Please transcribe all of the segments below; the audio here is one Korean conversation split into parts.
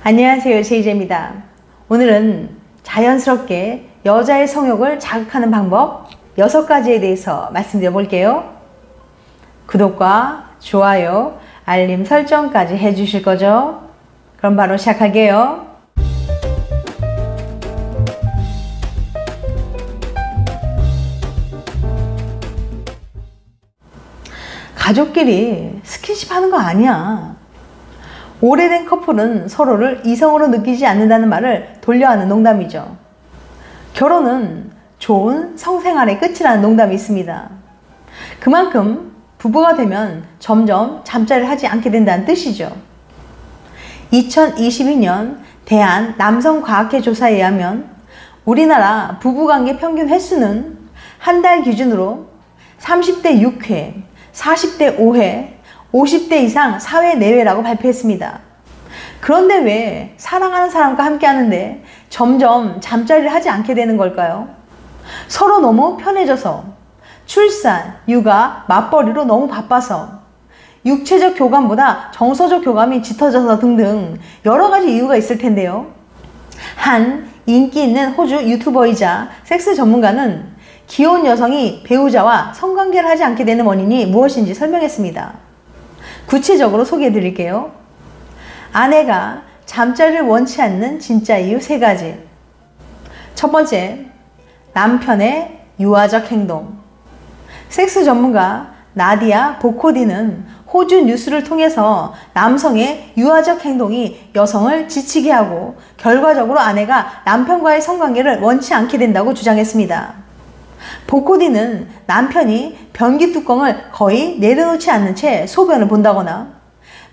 안녕하세요, 제이제입니다. 오늘은 자연스럽게 여자의 성욕을 자극하는 방법 6가지에 대해서 말씀드려 볼게요. 구독과 좋아요, 알림 설정까지 해주실 거죠? 그럼 바로 시작할게요. 가족끼리 스킨십 하는 거 아니야. 오래된 커플은 서로를 이성으로 느끼지 않는다는 말을 돌려하는 농담이죠. 결혼은 좋은 성생활의 끝이라는 농담이 있습니다. 그만큼 부부가 되면 점점 잠자리를 하지 않게 된다는 뜻이죠. 2022년 대한남성과학회 조사에 의하면 우리나라 부부관계 평균 횟수는 한 달 기준으로 30대 6회, 40대 5회, 50대 이상 4회 내외라고 발표했습니다. 그런데 왜 사랑하는 사람과 함께 하는데 점점 잠자리를 하지 않게 되는 걸까요? 서로 너무 편해져서, 출산, 육아, 맞벌이로 너무 바빠서, 육체적 교감보다 정서적 교감이 짙어져서 등등 여러 가지 이유가 있을 텐데요. 한 인기 있는 호주 유튜버이자 섹스 전문가는 귀여운 여성이 배우자와 성관계를 하지 않게 되는 원인이 무엇인지 설명했습니다. 구체적으로 소개해 드릴게요. 아내가 잠자리를 원치 않는 진짜 이유 3가지. 첫 번째, 남편의 유아적 행동. 섹스 전문가 나디아 보코디는 호주 뉴스를 통해서 남성의 유아적 행동이 여성을 지치게 하고 결과적으로 아내가 남편과의 성관계를 원치 않게 된다고 주장했습니다. 보코디는 남편이 변기 뚜껑을 거의 내려놓지 않는 채 소변을 본다거나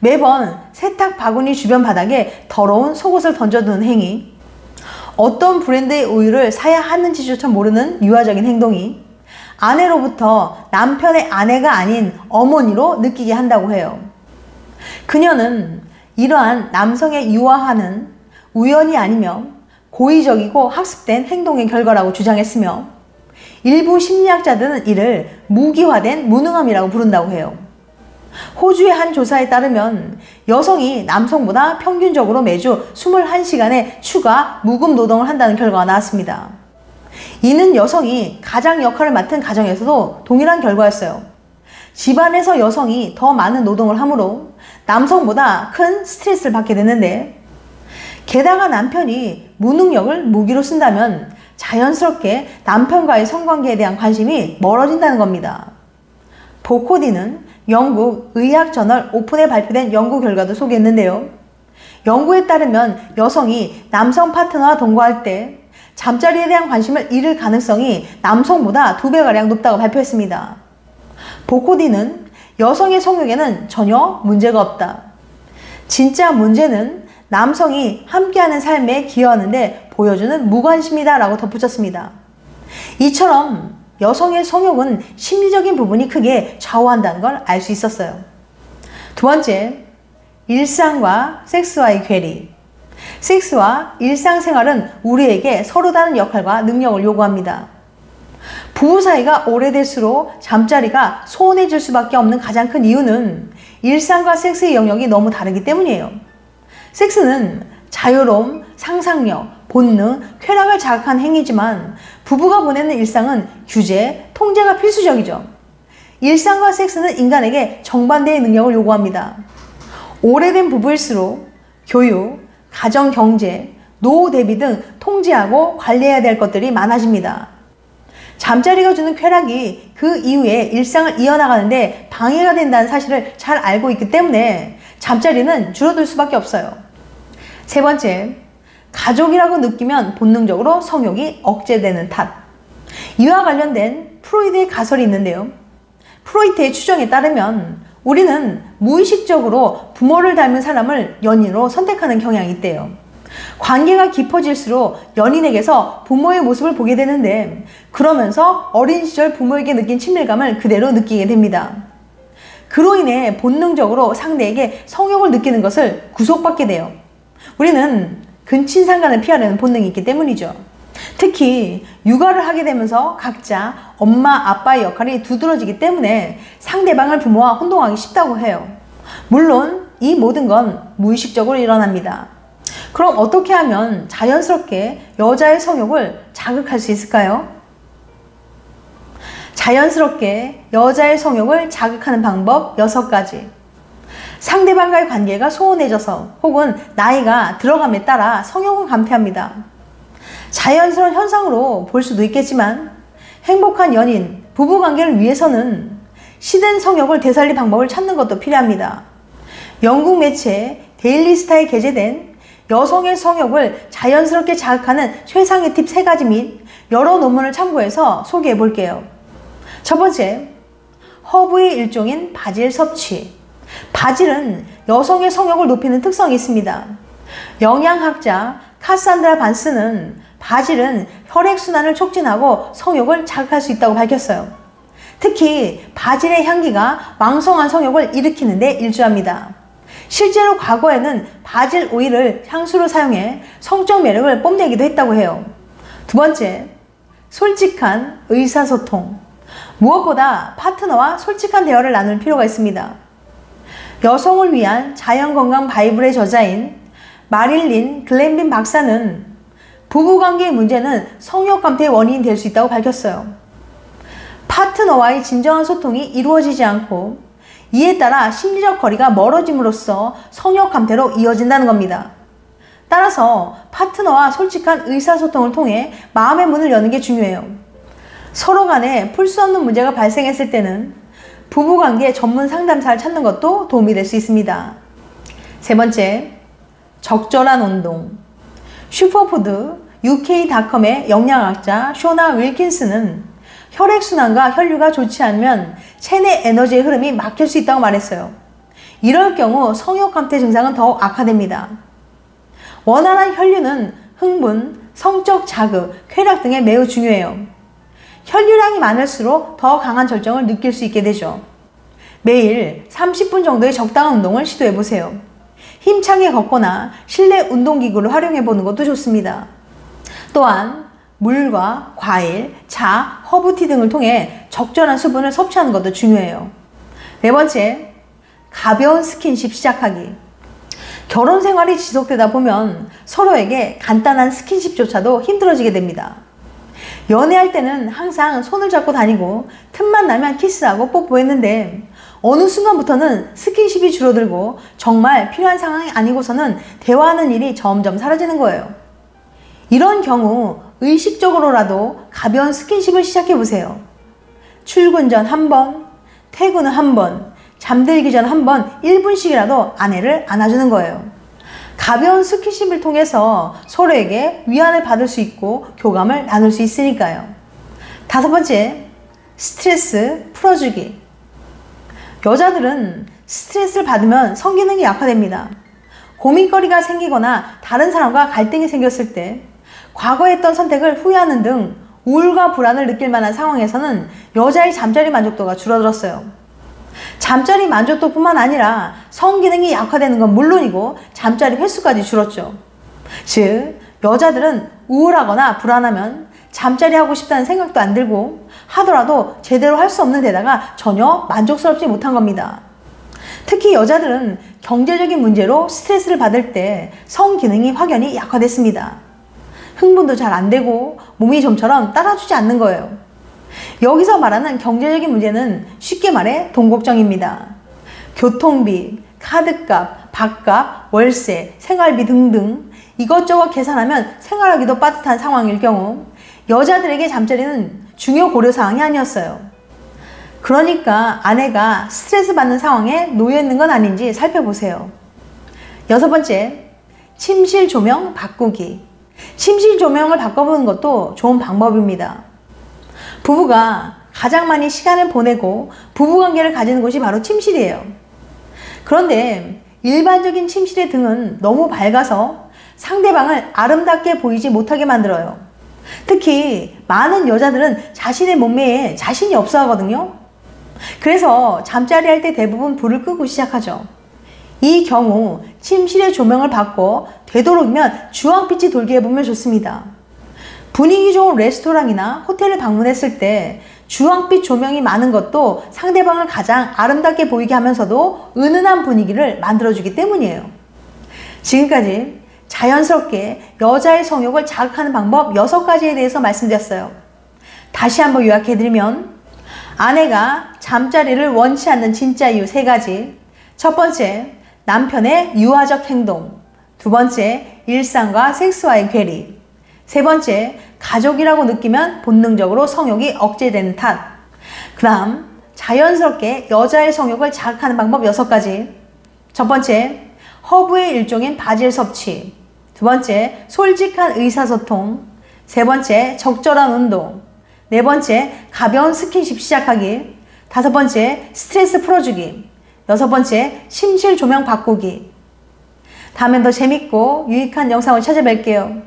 매번 세탁 바구니 주변 바닥에 더러운 속옷을 던져두는 행위, 어떤 브랜드의 우유를 사야 하는지조차 모르는 유아적인 행동이 아내로부터 남편의 아내가 아닌 어머니로 느끼게 한다고 해요. 그녀는 이러한 남성의 유아화는 우연이 아니며 고의적이고 학습된 행동의 결과라고 주장했으며 일부 심리학자들은 이를 무기화된 무능함이라고 부른다고 해요. 호주의 한 조사에 따르면 여성이 남성보다 평균적으로 매주 21시간의 추가 무급 노동을 한다는 결과가 나왔습니다. 이는 여성이 가장 역할을 맡은 가정에서도 동일한 결과였어요. 집안에서 여성이 더 많은 노동을 하므로 남성보다 큰 스트레스를 받게 되는데, 게다가 남편이 무능력을 무기로 쓴다면 자연스럽게 남편과의 성관계에 대한 관심이 멀어진다는 겁니다. 보코디는 영국 의학저널 오픈에 발표된 연구 결과도 소개했는데요. 연구에 따르면 여성이 남성 파트너와 동거할 때 잠자리에 대한 관심을 잃을 가능성이 남성보다 2배가량 높다고 발표했습니다. 보코디는 여성의 성욕에는 전혀 문제가 없다. 진짜 문제는 남성이 함께하는 삶에 기여하는데 보여주는 무관심이다 라고 덧붙였습니다. 이처럼 여성의 성욕은 심리적인 부분이 크게 좌우한다는 걸 알 수 있었어요. 두 번째, 일상과 섹스와의 괴리. 섹스와 일상생활은 우리에게 서로 다른 역할과 능력을 요구합니다. 부부 사이가 오래될수록 잠자리가 소원해질 수밖에 없는 가장 큰 이유는 일상과 섹스의 영역이 너무 다르기 때문이에요. 섹스는 자유로움, 상상력, 본능, 쾌락을 자극한 행위지만 부부가 보내는 일상은 규제, 통제가 필수적이죠. 일상과 섹스는 인간에게 정반대의 능력을 요구합니다. 오래된 부부일수록 교육, 가정 경제, 노후 대비 등 통제하고 관리해야 될 것들이 많아집니다. 잠자리가 주는 쾌락이 그 이후에 일상을 이어나가는데 방해가 된다는 사실을 잘 알고 있기 때문에 잠자리는 줄어들 수밖에 없어요. 세 번째, 가족이라고 느끼면 본능적으로 성욕이 억제되는 탓. 이와 관련된 프로이드의 가설이 있는데요. 프로이트의 추정에 따르면 우리는 무의식적으로 부모를 닮은 사람을 연인으로 선택하는 경향이 있대요. 관계가 깊어질수록 연인에게서 부모의 모습을 보게 되는데, 그러면서 어린 시절 부모에게 느낀 친밀감을 그대로 느끼게 됩니다. 그로 인해 본능적으로 상대에게 성욕을 느끼는 것을 구속받게 돼요. 우리는 근친상간을 피하려는 본능이 있기 때문이죠. 특히 육아를 하게 되면서 각자 엄마, 아빠의 역할이 두드러지기 때문에 상대방을 부모와 혼동하기 쉽다고 해요. 물론 이 모든 건 무의식적으로 일어납니다. 그럼 어떻게 하면 자연스럽게 여자의 성욕을 자극할 수 있을까요? 자연스럽게 여자의 성욕을 자극하는 방법 6가지. 상대방과의 관계가 소원해져서 혹은 나이가 들어감에 따라 성욕은 감퇴합니다. 자연스러운 현상으로 볼 수도 있겠지만 행복한 연인, 부부관계를 위해서는 시든 성욕을 되살릴 방법을 찾는 것도 필요합니다. 영국 매체 데일리스타에 게재된 여성의 성욕을 자연스럽게 자극하는 최상의 팁 3가지 및 여러 논문을 참고해서 소개해 볼게요. 첫 번째, 허브의 일종인 바질 섭취. 바질은 여성의 성욕을 높이는 특성이 있습니다. 영양학자 카산드라 반스는 바질은 혈액순환을 촉진하고 성욕을 자극할 수 있다고 밝혔어요. 특히 바질의 향기가 왕성한 성욕을 일으키는 데 일조합니다. 실제로 과거에는 바질 오일을 향수로 사용해 성적 매력을 뽐내기도 했다고 해요. 두 번째, 솔직한 의사소통. 무엇보다 파트너와 솔직한 대화를 나눌 필요가 있습니다. 여성을 위한 자연건강 바이블의 저자인 마릴린 글렌빈 박사는 부부관계의 문제는 성욕 감퇴의 원인이 될 수 있다고 밝혔어요. 파트너와의 진정한 소통이 이루어지지 않고 이에 따라 심리적 거리가 멀어짐으로써 성욕 감퇴로 이어진다는 겁니다. 따라서 파트너와 솔직한 의사소통을 통해 마음의 문을 여는 게 중요해요. 서로 간에 풀 수 없는 문제가 발생했을 때는 부부관계 전문 상담사를 찾는 것도 도움이 될 수 있습니다. 세 번째, 적절한 운동. 슈퍼푸드 UK.com의 영양학자 쇼나 윌킨스는 혈액순환과 혈류가 좋지 않으면 체내 에너지의 흐름이 막힐 수 있다고 말했어요. 이럴 경우 성욕 감퇴 증상은 더욱 악화됩니다. 원활한 혈류는 흥분, 성적 자극, 쾌락 등에 매우 중요해요. 혈류량이 많을수록 더 강한 절정을 느낄 수 있게 되죠. 매일 30분 정도의 적당한 운동을 시도해보세요. 힘차게 걷거나 실내 운동기구를 활용해보는 것도 좋습니다. 또한 물과 과일, 차, 허브티 등을 통해 적절한 수분을 섭취하는 것도 중요해요. 네 번째, 가벼운 스킨십 시작하기. 결혼 생활이 지속되다 보면 서로에게 간단한 스킨십조차도 힘들어지게 됩니다. 연애할 때는 항상 손을 잡고 다니고 틈만 나면 키스하고 뽀뽀했는데 어느 순간부터는 스킨십이 줄어들고 정말 필요한 상황이 아니고서는 대화하는 일이 점점 사라지는 거예요. 이런 경우 의식적으로라도 가벼운 스킨십을 시작해보세요. 출근 전 한 번, 퇴근 후 한 번, 잠들기 전 한 번 1분씩이라도 아내를 안아주는 거예요. 가벼운 스킨십을 통해서 서로에게 위안을 받을 수 있고 교감을 나눌 수 있으니까요. 다섯 번째, 스트레스 풀어주기. 여자들은 스트레스를 받으면 성기능이 약화됩니다. 고민거리가 생기거나 다른 사람과 갈등이 생겼을 때 과거에 했던 선택을 후회하는 등 우울과 불안을 느낄 만한 상황에서는 여자의 잠자리 만족도가 줄어들었어요. 잠자리 만족도뿐만 아니라 성기능이 약화되는 건 물론이고 잠자리 횟수까지 줄었죠. 즉, 여자들은 우울하거나 불안하면 잠자리 하고 싶다는 생각도 안 들고 하더라도 제대로 할 수 없는 데다가 전혀 만족스럽지 못한 겁니다. 특히 여자들은 경제적인 문제로 스트레스를 받을 때 성기능이 확연히 약화됐습니다. 흥분도 잘 안 되고 몸이 좀처럼 따라주지 않는 거예요. 여기서 말하는 경제적인 문제는 쉽게 말해 돈 걱정입니다. 교통비, 카드값, 밥값, 월세, 생활비 등등 이것저것 계산하면 생활하기도 빠듯한 상황일 경우 여자들에게 잠자리는 중요 고려사항이 아니었어요. 그러니까 아내가 스트레스 받는 상황에 놓여 있는 건 아닌지 살펴보세요. 여섯 번째, 침실 조명 바꾸기. 침실 조명을 바꿔보는 것도 좋은 방법입니다. 부부가 가장 많이 시간을 보내고 부부관계를 가지는 곳이 바로 침실이에요. 그런데 일반적인 침실의 등은 너무 밝아서 상대방을 아름답게 보이지 못하게 만들어요. 특히 많은 여자들은 자신의 몸매에 자신이 없어 하거든요. 그래서 잠자리 할 때 대부분 불을 끄고 시작하죠. 이 경우 침실의 조명을 바꿔 되도록이면 주황빛이 돌게 해보면 좋습니다. 분위기 좋은 레스토랑이나 호텔을 방문했을 때 주황빛 조명이 많은 것도 상대방을 가장 아름답게 보이게 하면서도 은은한 분위기를 만들어주기 때문이에요. 지금까지 자연스럽게 여자의 성욕을 자극하는 방법 6가지에 대해서 말씀드렸어요. 다시 한번 요약해드리면 아내가 잠자리를 원치 않는 진짜 이유 3가지. 첫 번째, 남편의 유아적 행동. 두 번째, 일상과 섹스와의 괴리. 세 번째, 가족이라고 느끼면 본능적으로 성욕이 억제되는 탓. 그 다음, 자연스럽게 여자의 성욕을 자극하는 방법 6가지. 첫 번째, 허브의 일종인 바질 섭취. 두 번째, 솔직한 의사소통. 세 번째, 적절한 운동. 네 번째, 가벼운 스킨십 시작하기. 다섯 번째, 스트레스 풀어주기. 여섯 번째, 심실 조명 바꾸기. 다음엔 더 재밌고 유익한 영상을 찾아뵐게요.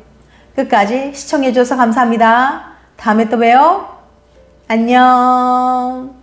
끝까지 시청해주셔서 감사합니다. 다음에 또 봬요. 안녕.